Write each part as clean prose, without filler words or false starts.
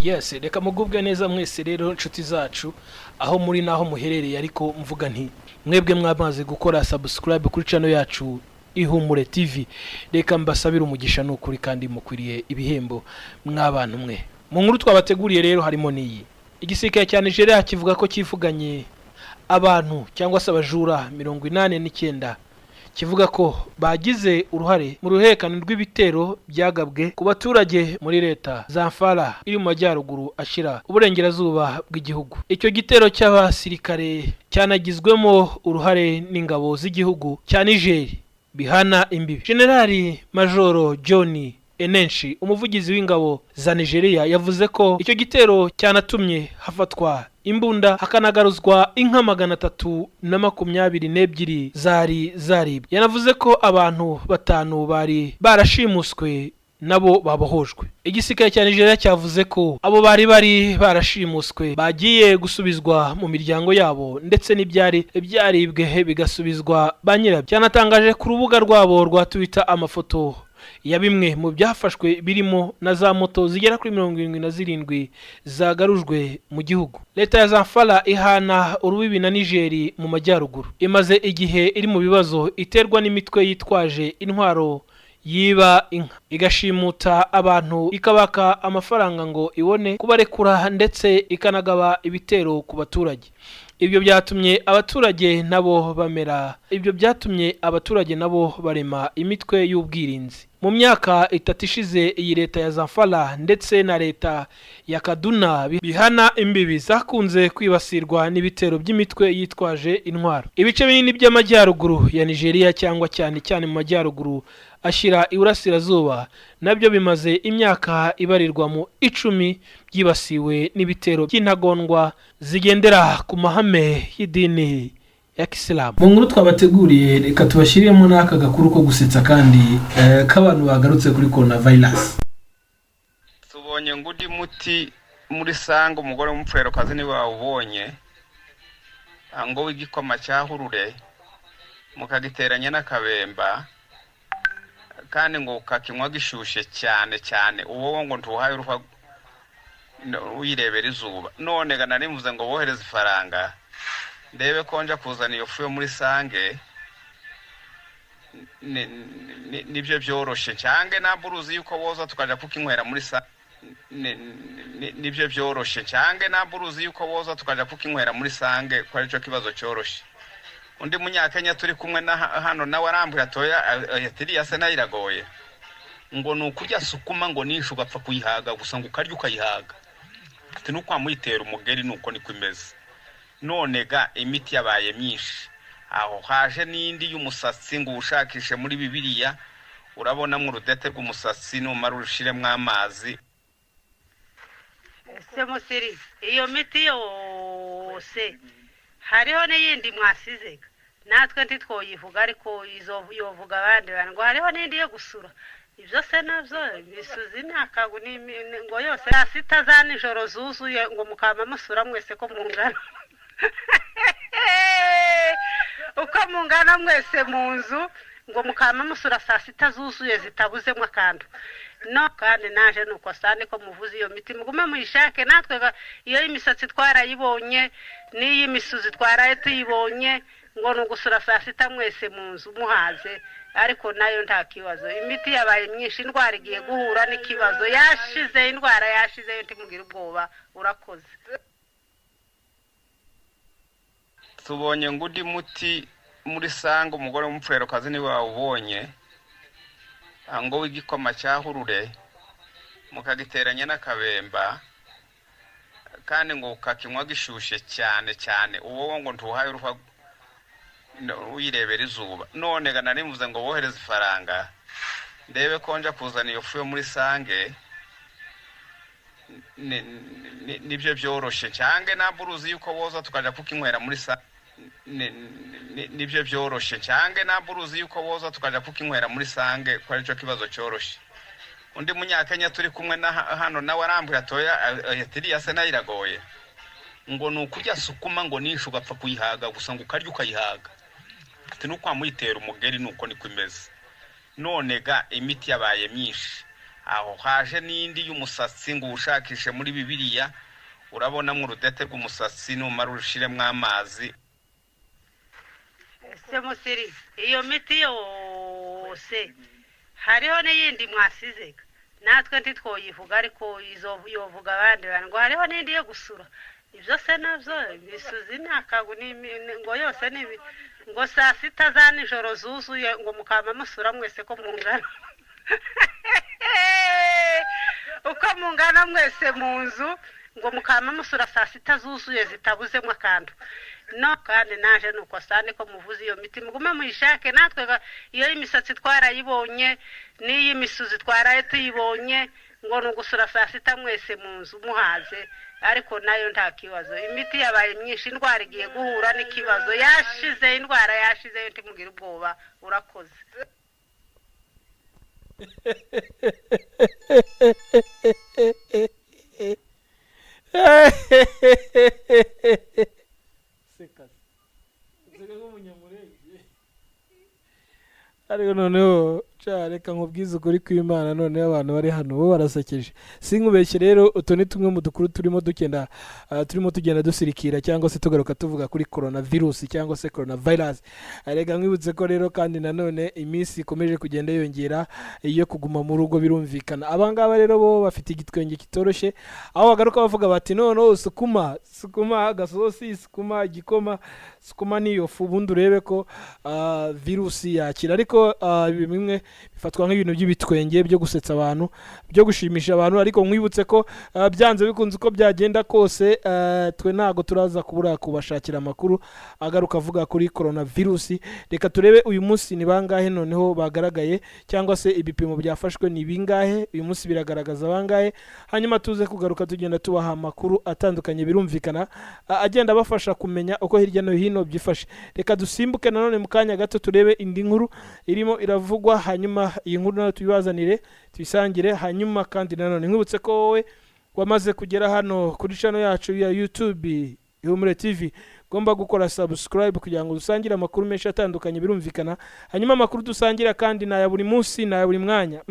Yes, reka mugubwe neza mwese rero inshuti zacu aho muri naho muherereye, ariko mvuga nti mwebwe mwamaze gukora subscribe kuri channel yacu Ihumure TV. Reka mbasabira umugisha n'ukuri kandi mukwiriye ibihembo mw'abantu mwe. Mu nkuru twabateguriye rero harimo niyi: igisirikare cya Nigeria kivuga ko kivuganye abantu cyangwa se abajura 89 kivuga ko bagize uruhare mu ruherekane rw'ibitero byagabwe ku baturage muri leta Zamfara iri mu majyaruguru ashira uburengerazuba bw'igihugu. Icyo gitero cy'abasirikare cyanagizwemo uruhare n'ingabo z'igihugu cya Niger bihana imbibi. Generali Majoro John Enenshi, umuvugizi w'ingabo za Nigeria, yavuze ko icyo gitero cyanatumye hafatwa imbunda hakanagaruzwa inka 322 zari zaribwe. Yanavuze ko abantu 5 bari barashimuswe nabo babohojwe. Igisirikare cya Nigeria cyavuze ko abo bari barashimuswe bagiye gusubizwa mu miryango yabo, ndetse n'ibyari byaribwe bigasubizwa ba nyirabyo. Cyanatangaje ku rubuga rwabo rwa Twitter amafoto ya bimwe mu byafashwe birimo na za moto zigera kuri 77 zagarujwe mu gihugu. Leta ya Zamfara ihana urubibi na Niger mu majyaruguru. Imaze igihe iri mu bibazo iterwa n'imitwe yitwaje intwaro yiba inka, igashimuta abantu, ikabaka amafaranga ngo ibone kubarekura, ndetse ikanagaba ibitero ku baturage. Ibyo byatumye abaturage nabo barema imitwe y'ubwirinzi. Mu myaka 3 ishize iyi leta ya Zamfara ndetse na leta ya Kaduna bihana imbibi zakunze kwibasirwa n'ibitero by'imitwe yitwaje intwaro. Ibice binini by'amajyaruguru ya Nigeria, cyangwa cyane mu majyaruguru ashira iburasirazuba, nabyo bimaze imyaka ibarirwa mu 10 byibasiwe n'ibitero by'intagondwa zigendera ku mahame y'idini ya Kisilamu. Mu nkuru twabateguriye, reka tubashiriyemo n'aka gakuru ko gusetsa kandi k'abantu bagarutse kuri coronavirus. Tubonye ngudi muti muri Sango, umugore w'umupfero kazi ni wawubonye ngo w'igikoma cyahurure mukagiteranya n'akabemba, kandi ngo kakinywa gishushe cyane uwo ngo ntuhaye uruha uyirebera izuba. None ga narimuze ngo bohereze ifaranga ndebe ko nja kuzana iyo fu yo muri Sange, nibyo byoroshe cyange naburuzi yuko boza tukaja kukinywera muri Sange. Nibyo byoroshe cyange naburuzi yuko boza tukaja kukinywera muri Sange, ko ari cyo kibazo cyoroshe. Undi munyakenya turi kumwe na hano nawe arambwira toya yatiri yase nayiragoye ngo nukurya sukuma ngo nishu gapfa kuyihaga gusa ngo ukarya ukayihaga, ati nuko amuyitera umugeri nuko niko imeze. None ga imiti yabaye myinshi, aho haje n'indi y'umusatsi ngo ushakishe muri Bibiliya urabona mu rudete rw'umusatsi numara urushiremwe amazi. Se musiri iyo miti yose hariho n'iyindi mwasizega natwe ntitwoyivuga, ariko izo yovuga abandi bantu ngo hariho n'indi yo gusura. Ibyo se navyo bisuzi nakagu ngo yose 6 za nijoro zuzuye ngo mukama musura mwese ko mungana uko mungana mwese mu nzu ngo mukama musura 6 zuzuye zitabuzemo akantu. No kandi naje nuko sane ko muvuze iyo miti mugume muyishake. Natwe iyo imisatsi twarayibonye n'iyi misuzi twaraye tuyibonye ngo nugusura 6 mwese mu nzu muhaze, ariko nayo nta kibazo. Imiti yabaye myinshi, indwara igiye guhura n'ikibazo. Yashize indwara yashize ntimugira ubwoba. Urakoze. Tubonye ngudi muti muri Sango, umugore w'umupfero kazi ni wawubonye ngo w'igikoma cyahurure mukagiteranya n'akabemba, kandi ngo kakinywa gishushe cyane uwo ngo ntuhaye uruha uyirebera izuba. None ga narimuze ngo bohereze ifaranga ndebe ko nja kuzana iyo fu yo muri Sange, nibyo byoroshe cyange naburuzi yuko boza tukaja kukinywera muri Sange. Nibyo byoroshe cyange naburuzi yuko boza tukaja kukinywera muri Sange, ko ari cyo kibazo cyoroshe. Undi munyakenya turi kumwe na hano nawe arambwira toya yatiri yase nayiragoye ngo nukurya sukuma ngo nishu gapfa kuyihaga gusa ngo ukarya ukayihaga, ati nuko amuyitera umugeri nuko niko imeze. None ga imiti yabaye myinshi, aho haje n'indi y'umusatsi ngo ushakishe muri bibiliya urabona mu rudete rw'umusatsi numara ushiremwe amazi. ese musiri iyo miti yose hariho n'iyindi mwasizega natwe ntitwoyivuga ariko izo yovuga abandi bantu ngo hariho n'indi yo gusura ibyo se nabyo imisuzi nakagu ngo yose ni ngo saa sita za nijoro zuzuye ngo mukama musura mwese ko mungana uko mungana mwese mu nzu ngo mukama musura saa sita zuzuye zitabuzemo akantu no kandi naje nuko sane ko muvuze iyo miti mugume muyishake natwe iyo imisatsi twarayibonye n'iyi misuzi twaraye tuyibonye ngo nugusura saa sita mwese mu nzu muhaze ariko nayo nta kibazo imiti yabaye myinshi indwara igiye guhura n'ikibazo yashize indwara yashize ntimugire ubwoba urakoze. ariko noneho reka nkubwize ukuri kw'Imana noneho abantu bari hano bo barasekeje sinkubeshye rero utu ni tumwe mu dukuru turimo tugenda dusirikira cyangwa se tugaruka tuvuga kuri coronavirus cyangwa se coronavirus. Reka nkwibutse ko rero kandi nanone iminsi ikomeje kugenda yongera iyo kuguma mu rugo birumvikana abangaba rero bo bafite igitwenge kitoroshye aho bagaruka bavuga bati noneho sukuma gasosi sukuma igikoma sukuma niyo fu bundi urebe ko virusi yakira ariko bimwe bifatwa nk'ibintu by'ibitwenge byo gusetsa abantu byo gushimisha abantu ariko nkwibutse ko byanze bikunze uko byagenda kose twe ntago turaza kubura kubashakira amakuru agaruka avuga kuri coronavirus. Reka turebe uyu munsi ni bangahe noneho bagaragaye cyangwa se ibipimo byafashwe ni bingahe uyu munsi biragaragaza bangahe hanyuma tuze kugaruka tugenda tubaha amakuru atandukanye birumvikana agenda bafasha kumenya uko hirya no hino byifashe. Reka dusimbuke nanone mu kanya gato turebe indi nkuru irimo iravugwa hanyuma iyi nkuru nayo tuyibazanire tuyisangire hanyuma kandi nanone nkwibutse ko wowe wamaze kugera hano kuri channel yacu ya YouTube Ihumure TV gomba gukora subscribe kugira ngo dusangire amakuru menshi atandukanye birumvikana hanyuma amakuru dusangira kandi na ya buri munsi na ya buri mwanya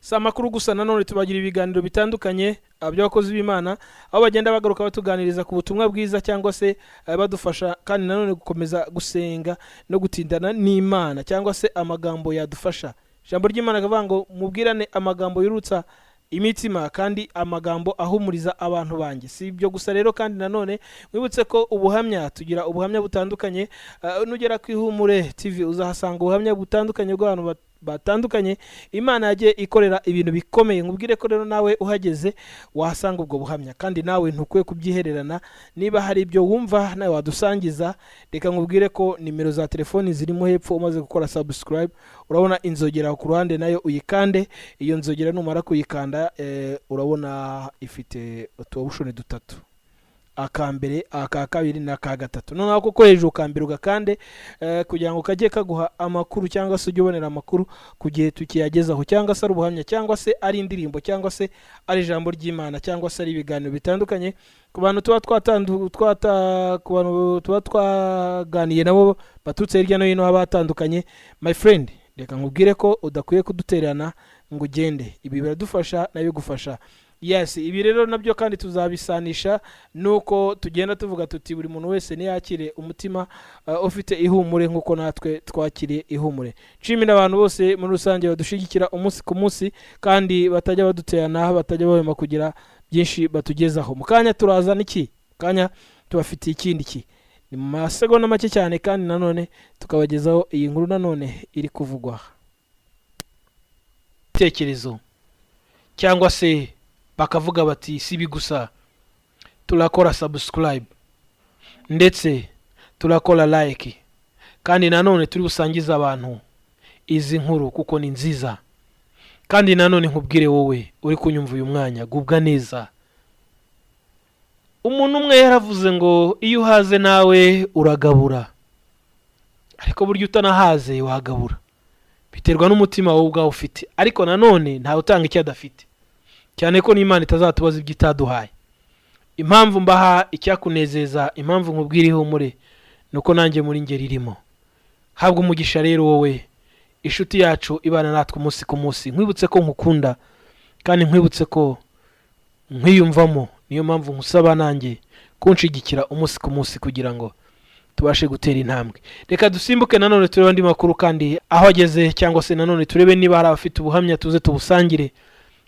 sa makuru gusa nanone tubagira ibiganiro bitandukanye abakozi b'Imana aho bagenda bagaruka batuganiriza ku butumwa bwiza cyangwa se badufasha kandi nanone gukomeza gusenga no gutindana n'Imana cyangwa se amagambo yadufasha. Ijambo ry'Imana kavuga ngo mubwirane amagambo yurutsa imitima kandi amagambo ahumuriza abantu banjye. Si ibyo gusa rero kandi nanone mwibutse ko ubuhamya tugira ubuhamya butandukanye nugera ku Ihumure TV uzahasanga ubuhamya butandukanye bw'abantu batandukanye Imana yagiye ikorera ibintu bikomeye. Nkubwire ko rero nawe uhageze wahasanga ubwo buhamya kandi nawe ntukwiye kubyihererana niba hari ibyo wumva nawe wadusangiza. Reka nkubwire ko nimero za telefoni zirimo hepfo umaze gukora subscribe urabona inzogera ku ruhande nayo uyikande. Iyo nzogera numara kuyikanda urabona ifite utubushoni dutatu akambere aka kabiri na ka gatatu noneho kuko hejuru kambere ugakande kugira ngo kajye kaguha amakuru cyangwa se ubonera amakuru kugihe tukiyagezaho cyangwa se ubuhamya cyangwa se ari indirimbo cyangwa se ari ijambo ry'Imana cyangwa se ari ibiganiro bitandukanye ku bantu tuba twaganiye nabo batutse hirya no hino abatandukanye. My friend reka nkubwire ko udakwiye kuduterana ngo ugende ibi biradufasha nayo gufasha. Yes, ibi rero nabyo kandi tuzabisanisha nuko tugenda tuvuga tuti buri muntu wese niyakire umutima ufite ihumure nkuko natwe twakiriye ihumure. Nshimira abantu bose muri rusange badushigikira umunsi ku munsi kandi batajya baduterana batajya bahema kugira byinshi batugezaho. Mukanya turaza niki kanya tubafitiye ikindi ni mu masegonda make cyane kandi nanone tukabagezaho iyi nkuru nanone iri kuvugwa tekerezo cyangwa se bakavuga bati sibi gusa turakora subscribe ndetse turakora like kandi nanone turi busangiza abantu izi nkuru kuko ni nziza kandi nanone nkubwire wowe uri kunyumva uyu mwanya gubwa neza. Umuntu umwe yaravuze ngo iyo uhaze nawe uragabura ariko buryo utanahaze wagabura biterwa n'umutima wowe ubwawe ufite ariko nanone nta utanga icyo adafite cyane ko n'Imana itazatubaza ibyo itaduhaye. Impamvu mbaha icyakunezeza impamvu nkubwira ihumure nuko nanjye muri ngeri ririmo habwa umugisha rero wowe inshuti yacu ibana natwe umunsi ku munsi. Nkwibutse ko nkukunda kandi nkwibutse ko nkwiyumvamo, niyo mpamvu nkusaba nanjye kunshigikira umunsi ku munsi kugira ngo tubashe gutera intambwe. Reka dusimbuke nanone turebe andi makuru kandi aho ageze, cyangwa se nanone turebe niba hari abafite ubuhamya tuze tubusangire,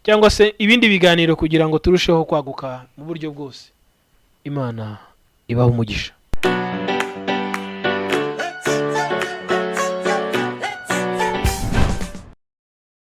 cyangwa se ibindi biganiro kugira ngo turusheho kwaguka mu buryo bwose. Imana ibahe umugisha.